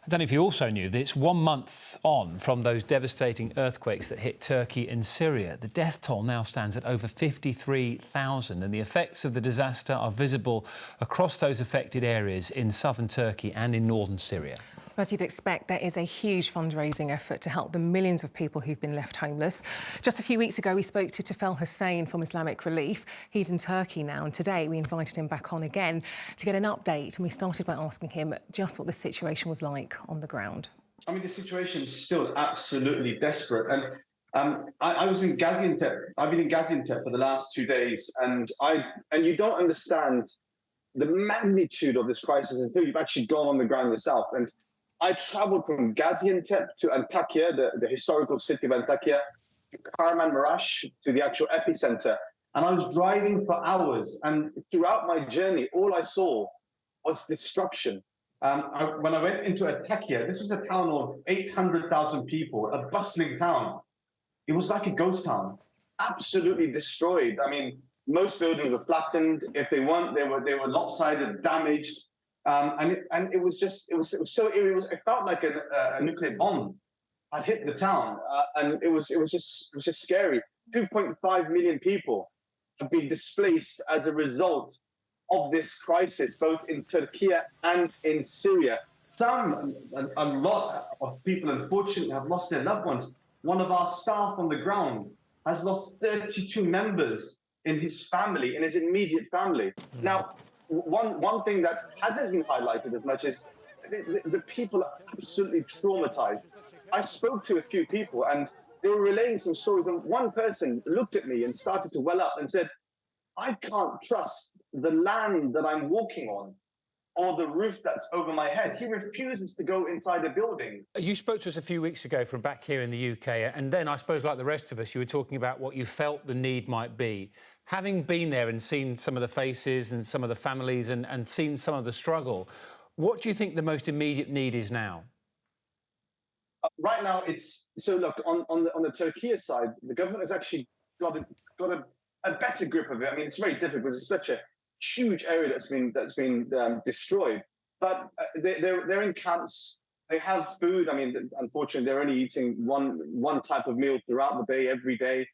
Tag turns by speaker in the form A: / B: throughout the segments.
A: I don't know if you also knew that it's 1 month on from those devastating earthquakes that hit Turkey and Syria. The death toll now stands at over 53,000, and the effects of the disaster are visible across those affected areas in southern Turkey and in northern Syria.
B: As you'd expect, there is a huge fundraising effort to help the millions of people who've been left homeless. Just a few weeks ago, we spoke to Tufail Hussain from Islamic Relief. He's in Turkey now, and today we invited him back on again to get an update. And we started by asking him just what the situation was like on the ground.
C: I mean, the situation is still absolutely desperate. And I was in Gaziantep. I've been in Gaziantep for the last 2 days, and you don't understand the magnitude of this crisis until you've actually gone on the ground yourself. And I traveled from Gaziantep to Antakya, the historical city of Antakya, to Kahramanmaraş, to the actual epicenter. And I was driving for hours. And throughout my journey, all I saw was destruction. When I went into Antakya, this was a town of 800,000 people, a bustling town. It was like a ghost town, absolutely destroyed. I mean, most buildings were flattened. If they weren't, they were lopsided, damaged. And it was so eerie. It felt like a nuclear bomb had hit the town, and it was just scary. 2.5 million people have been displaced as a result of this crisis, both in Turkey and in Syria. A lot of people, unfortunately, have lost their loved ones. One of our staff on the ground has lost 32 members in his family, in his immediate family. Now, one thing that hasn't been highlighted as much is the people are absolutely traumatized. I spoke to a few people and they were relaying some stories, and one person looked at me and started to well up and said, I can't trust the land that I'm walking on or the roof that's over my head. He refuses to go inside a building.
A: You spoke to us a few weeks ago from back here in the UK, and then I suppose like the rest of us, you were talking about what you felt the need might be. Having been there and seen some of the faces and some of the families and seen some of the struggle, what do you think the most immediate need is now?
C: Right now, look, on the Turkey side, the government has actually got a better grip of it. I mean, it's very difficult. It's such a huge area that's been destroyed. But they're in camps. They have food. I mean, unfortunately, they're only eating one type of meal throughout the day, every day.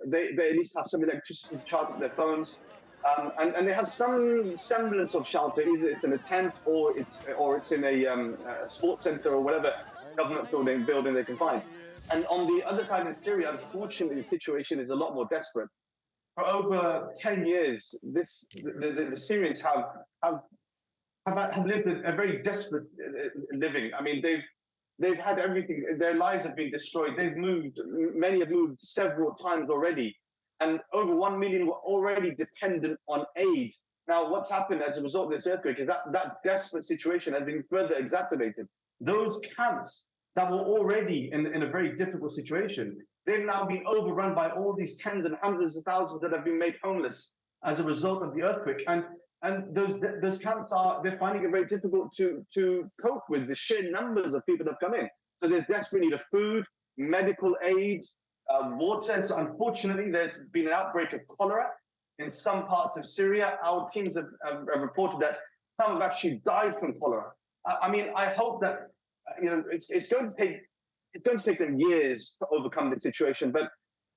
C: They at least have some electricity to charge up their phones, and they have some semblance of shelter. Either it's in a tent or it's in a sports center or whatever government building they can find. And on the other side of Syria, unfortunately, the situation is a lot more desperate. For over 10 years, the Syrians have lived a very desperate living. I mean, they've had everything. Their lives have been destroyed. Many have moved several times already. And over 1 million were already dependent on aid. Now, what's happened as a result of this earthquake is that desperate situation has been further exacerbated. Those camps that were already in a very difficult situation, they've now been overrun by all these tens and hundreds of thousands that have been made homeless as a result of the earthquake. And those camps they're finding it very difficult to cope with the sheer numbers of people that have come in. So there's desperate need of food, medical aid, water. So unfortunately, there's been an outbreak of cholera in some parts of Syria. Our teams have reported that some have actually died from cholera. I mean, I hope that it's going to take them years to overcome this situation, but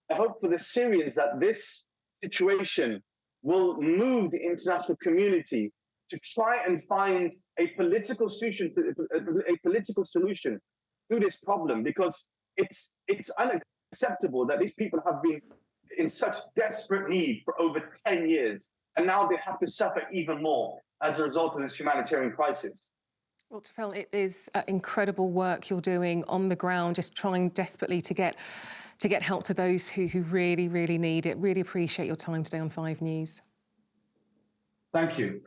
C: I hope for the Syrians that this situation will move the international community to try and find a political solution to this problem, because it's unacceptable that these people have been in such desperate need for over 10 years, and now they have to suffer even more as a result of this humanitarian crisis.
B: Well, Tufail, it is incredible work you're doing on the ground, just trying desperately to get help to those who really, really need it. Really appreciate your time today on 5 News.
C: Thank you.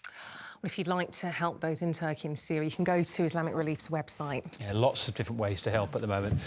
B: Well, if you'd like to help those in Turkey and Syria, you can go to Islamic Relief's website.
A: Yeah, lots of different ways to help at the moment.